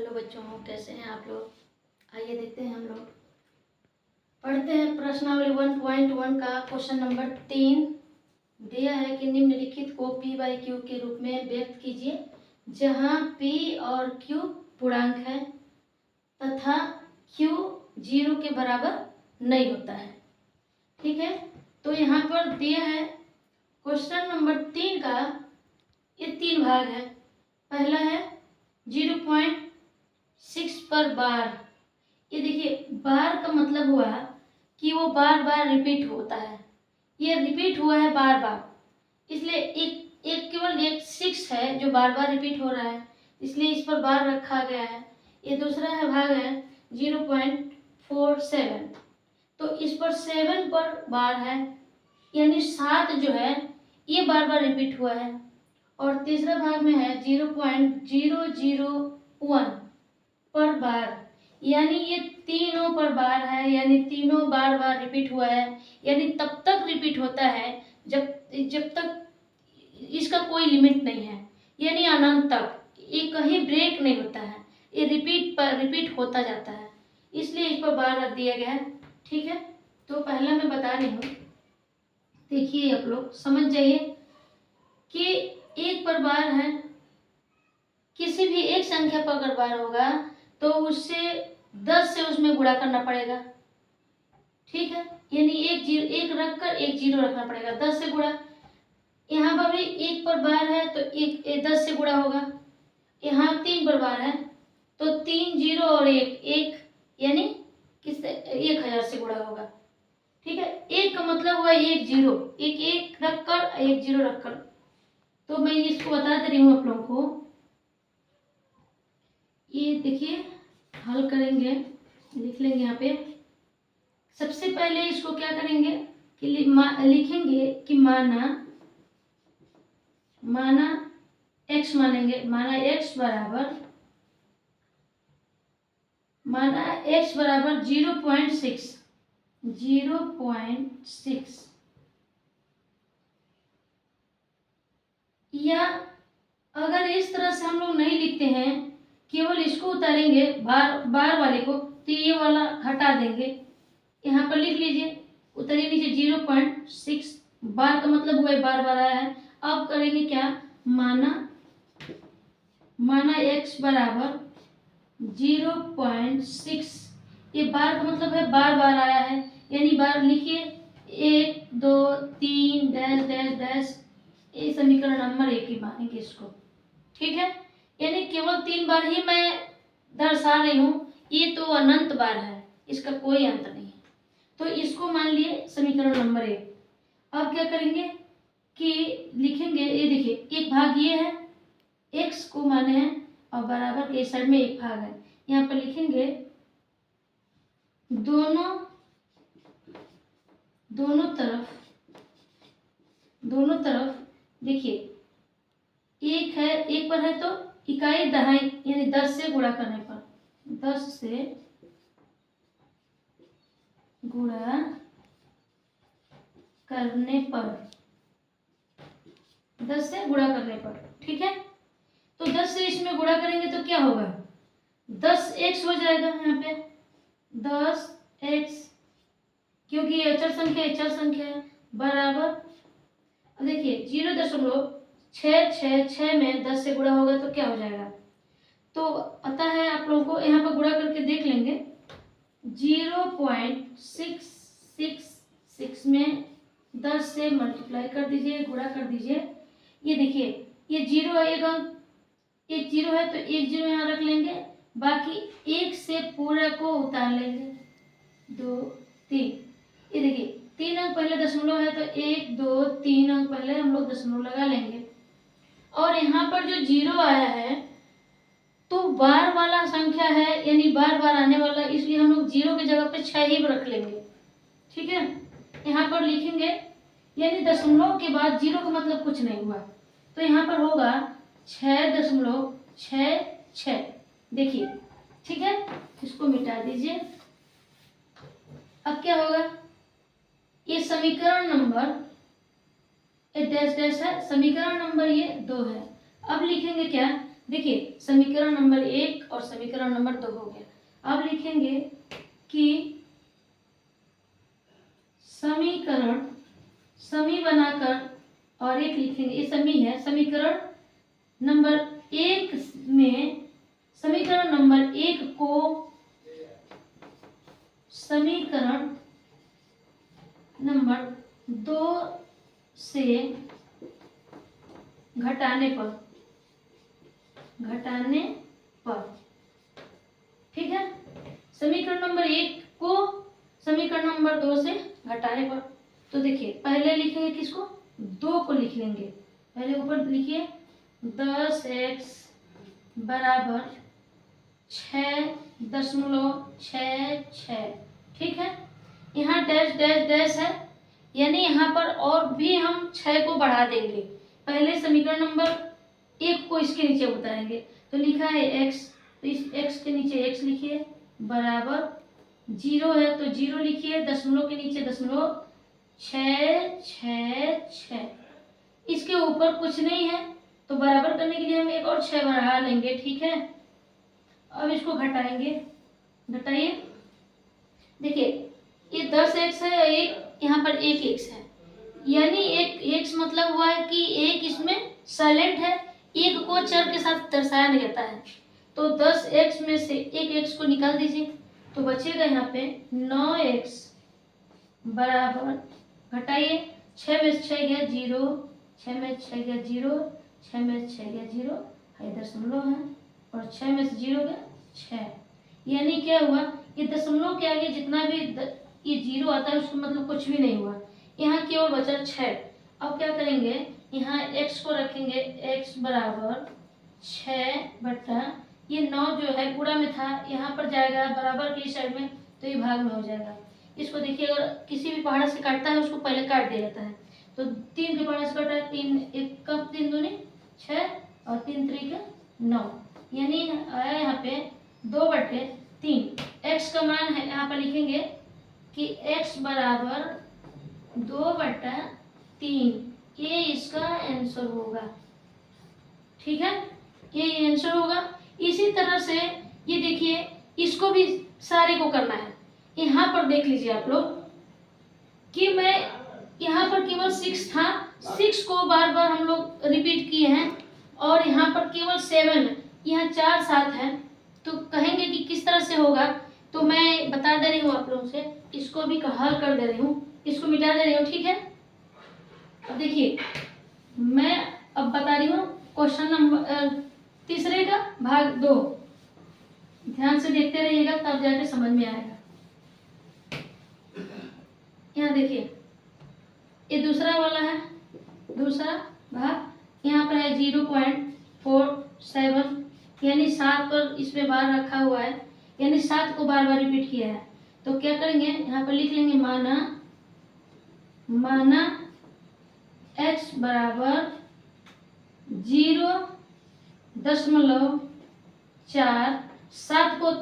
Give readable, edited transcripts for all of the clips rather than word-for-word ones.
Hello बच्चों, कैसे हैं आप लोग। आइए देखते हैं हम लोग पढ़ते हैं प्रश्नावली 1.1 का क्वेश्चन नंबर 3 दिया है कि निम्नलिखित को p बाई क्यू के रूप में व्यक्त कीजिए जहां p और q पूर्णांक है तथा q 0 के बराबर नहीं होता है। ठीक है, तो यहाँ पर दिया है क्वेश्चन नंबर 3 का ये 3 भाग है। पहला है 0.6 पर बार। ये देखिए बार का मतलब हुआ कि वो बार बार रिपीट होता है, ये रिपीट हुआ है बार बार, इसलिए एक केवल एक 6 है जो बार बार रिपीट हो रहा है, इसलिए इस पर बार रखा गया है। ये दूसरा है भाग है 0.47, तो इस पर 7 पर बार है, यानी 7 जो है ये बार बार रिपीट हुआ है। और तीसरा भाग में है 0.001 पर बार, यानी ये तीनों पर बार है, यानी तीनों बार बार रिपीट हुआ है, यानी तब तक रिपीट होता है जब तक इसका कोई लिमिट नहीं है, यानी अनंत तक ये कहीं ब्रेक नहीं होता है, ये रिपीट होता जाता है, इसलिए इस पर बार रख दिया गया है। ठीक है, तो पहला मैं बता रही हूँ, देखिए आप लोग समझ जाइए कि एक पर बार है, किसी भी एक संख्या पर अगर बार होगा तो उससे 10 से उसमें गुणा करना पड़ेगा। ठीक है, यानी एक रख कर एक 0 रखना पड़ेगा, 10 से गुणा। यहाँ पर भी एक पर बार है तो एक 10 से गुणा होगा। यहाँ 3 पर बार है तो 3 0 और एक यानी किससे 1000 से गुणा होगा। ठीक है, एक का मतलब हुआ एक 0, एक रखकर एक 0 रखकर। तो मैं इसको बता दे रही हूँ आप लोगों को। ये देखिए हल करेंगे, लिख लेंगे यहाँ पे। सबसे पहले इसको क्या करेंगे कि लिखेंगे कि माना x मानेंगे, माना x बराबर 0.6 या अगर इस तरह से हम लोग नहीं लिखते हैं, केवल इसको उतारेंगे बार वाले को, तो ये वाला हटा देंगे। यहाँ पर लिख लीजिए, उतारिए नीचे 0.6, बार का मतलब हुआ बार बार आया है। अब करेंगे क्या, माना x बराबर 0.6, ये बार का मतलब है बार बार आया है, यानी बार लिखिए 1 2 3 डैश डैश डैश, ये समीकरण नंबर 1 ही मानेंगे इसको। ठीक है, यानी केवल 3 बार ही मैं दर्शा रही हूँ, ये तो अनंत बार है, इसका कोई अंत नहीं है, तो इसको मान लिए समीकरण नंबर 1। अब क्या करेंगे कि लिखेंगे, ये देखिए एक भाग ये है, x को माने हैं और बराबर के साइड में एक भाग है। यहाँ पर लिखेंगे दोनों तरफ देखिए एक पर है तो इकाई दहाई, यानी 10 से गुणा करने पर, 10 से गुणा करने पर, 10 से गुणा करने पर। ठीक है, तो 10 से इसमें गुणा करेंगे तो क्या होगा, 10x हो जाएगा। यहाँ पे 10x, क्योंकि ये अचर संख्या है, बराबर देखिए 0.666 में 10 से गुणा होगा तो क्या हो जाएगा, तो पता है आप लोगों को, यहाँ पर गुणा करके देख लेंगे। 0.666 में 10 से मल्टीप्लाई कर दीजिए, गुणा कर दीजिए। ये देखिए ये 0 है, एक 0 है तो एक 0 यहाँ रख लेंगे, बाकी 1 से पूरा को उतार लेंगे, 2 3। ये देखिए 3 अंक पहले दशमलव है तो 1 2 3 अंक पहले हम लोग दशमलव लगा लेंगे। और यहाँ पर जो 0 आया है तो बार वाला संख्या है, यानी बार बार आने वाला, इसलिए हम लोग 0 की जगह पे 6 ही रख लेंगे। ठीक है, यहाँ पर लिखेंगे, यानी दशमलव के बाद 0 का मतलब कुछ नहीं हुआ, तो यहाँ पर होगा 6.66। देखिए ठीक है, इसको मिटा दीजिए। अब क्या होगा, ये समीकरण नंबर डैश डैश है, समीकरण नंबर ये 2 है। अब लिखेंगे क्या, देखिए समीकरण नंबर 1 और समीकरण नंबर 2 हो गया। अब लिखेंगे कि समीकरण, समी बनाकर और एक लिखेंगे, ये समी है। समीकरण नंबर 1 में, समीकरण नंबर 1 को समीकरण नंबर 2 से घटाने पर, ठीक है। समीकरण नंबर 1 को समीकरण नंबर 2 से घटाने पर, तो देखिए पहले लिखेंगे किसको, 2 को लिख लेंगे। पहले ऊपर लिखिए 10x बराबर 6.66, ठीक है। यहाँ डैश डैश डैश है, यानी यहाँ पर और भी हम 6 को बढ़ा देंगे। पहले समीकरण नंबर 1 को इसके नीचे उतारेंगे, तो लिखा है x, तो इस x के नीचे x लिखिए, बराबर 0 है तो 0 लिखिए, दशमलव के नीचे दशमलव, 666। इसके ऊपर कुछ नहीं है तो बराबर करने के लिए हम एक और 6 बढ़ा लेंगे, ठीक है। अब इसको घटाएंगे, घटाइए। देखिए ये 10x है, एक यहाँ पर 1x है, यानी एक x मतलब हुआ है कि एक इसमें साइलेंट है, एक को चर के साथ दर्शाया नहीं जाता है। तो 10x में से एक x को निकाल दीजिए, तो बचेगा यहाँ पे 9x बराबर, घटाइए, 6 में 6 गया 0, 6 में 6 गया 0, 6 में 6 गया 0, है दशमलव है, और 6 में से 0 गया 6, यानी क्या हुआ, ये दशमलव के आगे जितना भी ये 0 आता है उसको मतलब कुछ भी नहीं हुआ, यहाँ केवल बचा 6। अब क्या करेंगे, यहाँ x को रखेंगे, x बराबर 6 बटा, ये 9 जो है गुणा में था, यहाँ पर जाएगा बराबर की साइड में, तो ये भाग में हो जाएगा। इसको देखिए, अगर किसी भी पहाड़ से काटता है उसको पहले काट दिया जाता है, तो 3 के पहाड़ से काटा है, 3 1 का 3 दूनी 6 और 3 3 का 9, यानी आया यहाँ पे 2/3। x का मान है, यहाँ पर लिखेंगे कि x बराबर 2/3, ये इसका आंसर होगा, ठीक है, ये आंसर होगा। इसी तरह से ये देखिए, इसको भी सारे को करना है। यहाँ पर देख लीजिए आप लोग कि मैं यहाँ पर केवल 6 था, 6 को बार बार हम लोग रिपीट किए हैं, और यहाँ पर केवल 7 है, यहाँ 4 7 है, तो कहेंगे कि किस तरह से होगा, तो मैं बता दे रही हूँ आप लोगों से, इसको भी हल कर दे रही हूँ, इसको मिटा दे रही हूँ, ठीक है। अब देखिए मैं अब बता रही हूँ क्वेश्चन नंबर तीसरे का भाग 2, ध्यान से देखते रहिएगा तब जाके समझ में आएगा। यहाँ देखिए ये दूसरा वाला है, दूसरा भाग, यहाँ पर है 0.47, यानी 7 पर इसमें बार रखा हुआ है, यानी 7 को बार बार रिपीट किया है। तो क्या करेंगे, यहाँ पर लिख लेंगे माना x बराबर 0.4, 7 को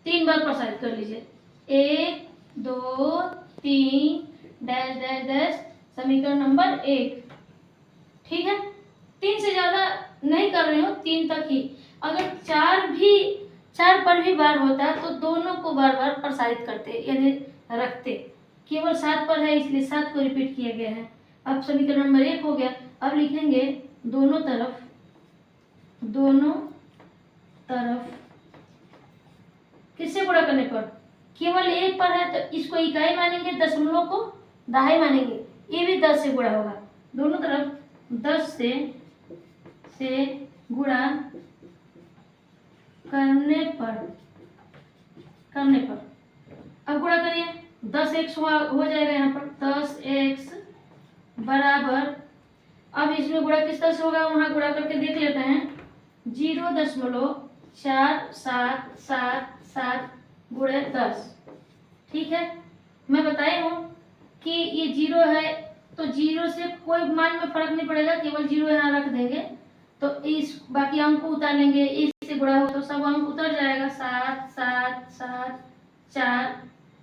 3 बार प्रसारित कर लीजिए, 1 2 3 डैश डैश डैश, समीकरण नंबर 1, ठीक है। 3 से ज्यादा नहीं कर रही हूँ, 3 तक ही। अगर 4 पर भी बार होता तो दोनों को बार बार प्रसारित करते, यानी रखते। केवल 7 पर है इसलिए 7 को रिपीट किया गया है। अब समीकरण नंबर 1 हो गया। अब लिखेंगे दोनों तरफ किससे गुणा करने पर, केवल 1 पर है तो इसको इकाई मानेंगे, दशमलव को दहाई मानेंगे, ये भी 10 से गुणा होगा, दोनों तरफ 10 से गुणा करने पर अब गुणा करिए, 10x हो जाएगा यहाँ पर, 10x बराबर, अब इसमें गुणा किस तरह से होगा वहां गुणा करके देख लेते हैं, 0.4777 गुणे 10, ठीक है। मैं बताई हूँ कि ये 0 है तो 0 से कोई मान में फर्क नहीं पड़ेगा, केवल 0 यहाँ रख देंगे, तो इस बाकी अंक को उतार लेंगे, इससे गुणा हो तो सब अंक उतर जाएगा, 7 7 7 4,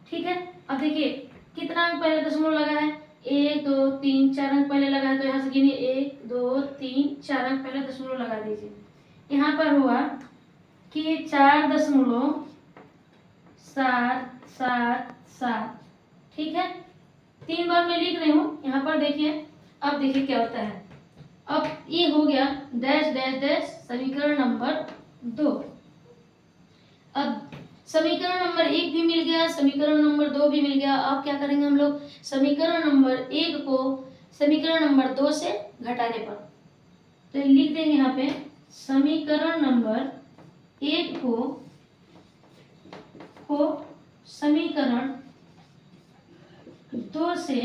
ठीक है। अब देखिए कितना अंक पहले दशमलव लगा है, 1 2 3 4 अंक पहले लगा है, तो यहाँ से गिनिए 1 2 3 4 अंक पहले दशमलव लगा दीजिए, यहाँ पर हुआ कि 4.777, ठीक है। 3 बार मैं लिख रही हूँ यहाँ पर, देखिए। अब देखिए क्या होता है। अब ये हो गया डैश डैश डैश समीकरण नंबर 2। अब समीकरण नंबर 1 भी मिल गया, समीकरण नंबर 2 भी मिल गया। अब क्या करेंगे हम लोग, समीकरण नंबर 1 को समीकरण नंबर 2 से घटाने पर, तो लिख देंगे यहाँ पे समीकरण नंबर 1 को समीकरण 2 से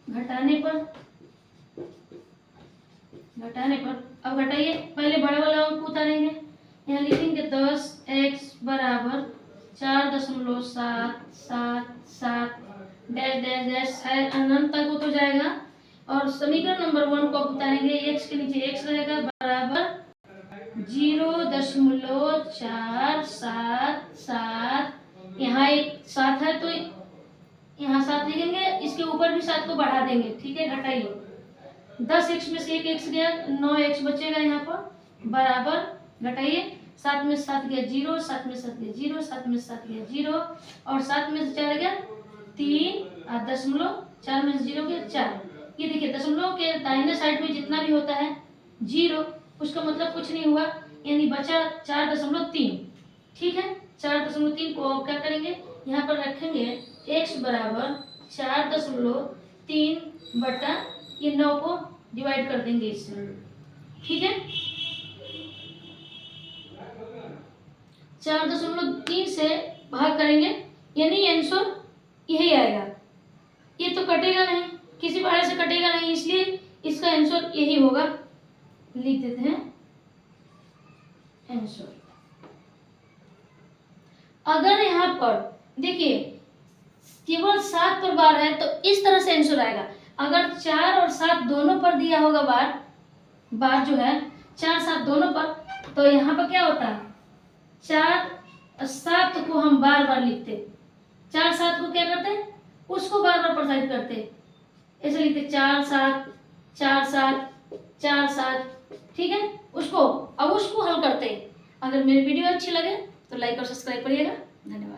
घटाने पर। अब घटाइए, पहले बड़ा वाला अंक उतारेंगे। यहाँ लिखेंगे 10x बराबर 4.777 डैश डैश डैश है, अनंत तक वो तो जाएगा। और समीकरण नंबर 1 को आप उतारेंगे, x के नीचे x रहेगा, बराबर 0.477। यहाँ एक 7 है तो यहाँ 7 लिखेंगे, इसके ऊपर भी 7 को बढ़ा देंगे, ठीक है। घटाइए, 10x में से एक x गया, 9x बचेगा यहाँ पर, बराबर घटाइए, 7 में 7 गया 0, 7 में 7 गया 0, 7 में 7 गया 0, और 7 में से 4 गया 3, और 4 में से 0 गया 4। ये देखिए दशमलव के दाहिने साइड में जितना भी होता है 0, उसका मतलब कुछ नहीं हुआ, यानी बचा 4.3, ठीक है। 4.3 को अब क्या करेंगे, यहाँ पर रखेंगे x बराबर 4.3 बटा ये 9 को डिवाइड कर देंगे इससे, ठीक है। 4.3 से भाग करेंगे, यानी आंसर यही आएगा। ये तो कटेगा नहीं, किसी प्रकार से कटेगा नहीं, इसलिए इसका आंसर यही होगा। लिख देते हैं आंसर। अगर यहाँ पर देखिए केवल 7 पर बार है तो इस तरह से आंसर आएगा। अगर 4 और 7 दोनों पर दिया होगा बार जो है 4 7 दोनों पर, तो यहाँ पर क्या होता है, 4 7 को हम बार बार लिखते, 4 7 को क्या करते, उसको बार बार प्रसारित करते, ऐसे लिखते 4 7 4 7 4 7, ठीक है। उसको हल करते। अगर मेरी वीडियो अच्छी लगे तो लाइक और सब्सक्राइब करिएगा। धन्यवाद।